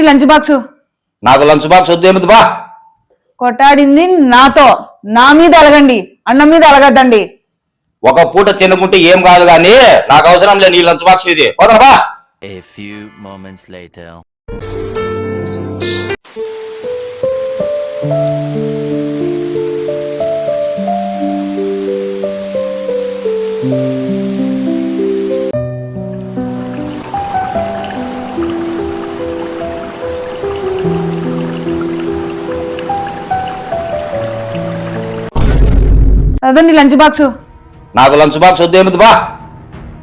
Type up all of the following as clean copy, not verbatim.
నీ lunch box. నాకు lunch box వద్దు. ఏమిటి బా? కొట్టాడింది నాతో. నా మీద అలగండి, అన్నం మీద అలగద్దండి. ఒక పూట తినుకుంటే ఏం కాదు కానీ నాకు అవసరం లేదు నీ లంచ్ బాక్స్. ఇది పోతాను బా. A few moments later. అదే నీ లంచ్ బాక్స్. నాకు లంచ్ బాక్స్ వద్దు. ఏమిటి బా?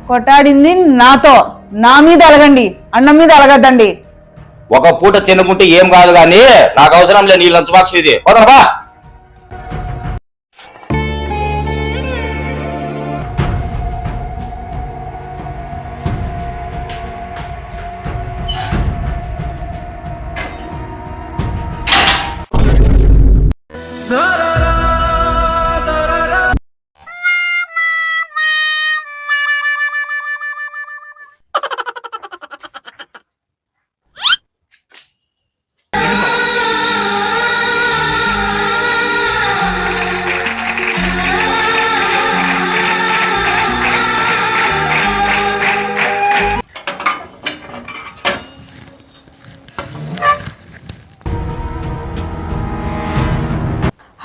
కొట్టాడింది నాతో. నా మీద అలగండి, అన్నం మీద అలగద్దండి. ఒక పూట తినుకుంటే ఏం కాదు కానీ నాకు అవసరం లేదు నీ లంచ్ బాక్స్. ఇది పోతాను బా.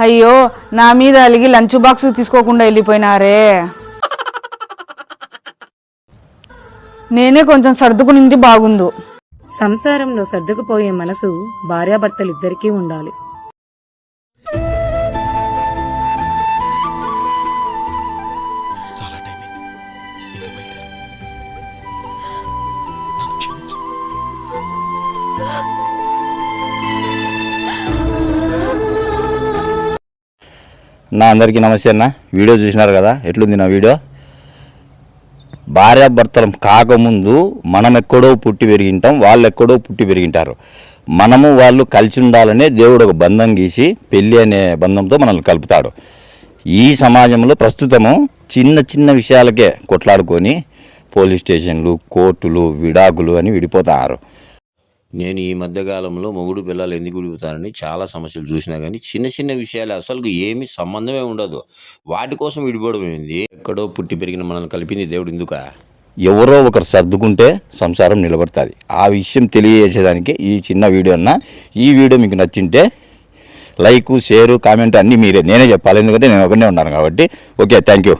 అయ్యో, నా మీద అలిగి లంచ్ బాక్స్ తీసుకోకుండా వెళ్ళిపోయినారే. నేనే కొంచెం సర్దుకునింటి బాగుండు. సంసారంలో సర్దుకుపోయే మనసు భార్యాభర్తలిద్దరికీ ఉండాలి. నా అందరికీ నమస్తే అన్న. వీడియో చూసినారు కదా, ఎట్లుంది నా వీడియో? భార్యాభర్తలం కాకముందు మనం ఎక్కడో పుట్టి పెరిగింటాం, వాళ్ళు ఎక్కడో పుట్టి పెరిగింటారు. మనము వాళ్ళు కలిసి ఉండాలనే దేవుడు ఒక బంధం గీసి పెళ్ళి అనే బంధంతో మనల్ని కలుపుతాడు. ఈ సమాజంలో ప్రస్తుతము చిన్న చిన్న విషయాలకే కొట్లాడుకొని పోలీస్ స్టేషన్లు, కోర్టులు, విడాకులు అని విడిపోతారు. నేను ఈ మధ్యకాలంలో మొగుడు పిల్లలు ఎందుకు విడిపోతారని చాలా సమస్యలు చూసినా కానీ చిన్న చిన్న విషయాలు అసలు ఏమీ సంబంధమే ఉండదు. వాటి కోసం విడిపోవడం ఏంది? ఎక్కడో పుట్టి పెరిగిన మనల్ని కలిపింది దేవుడు ఎందుక? ఎవరో ఒకరు సర్దుకుంటే సంసారం నిలబడుతుంది. ఆ విషయం తెలియజేసేదానికి ఈ చిన్న వీడియో అన్న. ఈ వీడియో మీకు నచ్చింటే లైక్, షేరు, కామెంట్ అన్నీ మీరే. నేనే చెప్పాలి, ఎందుకంటే నేను ఒకనే ఉన్నాను కాబట్టి. Okay, thank you.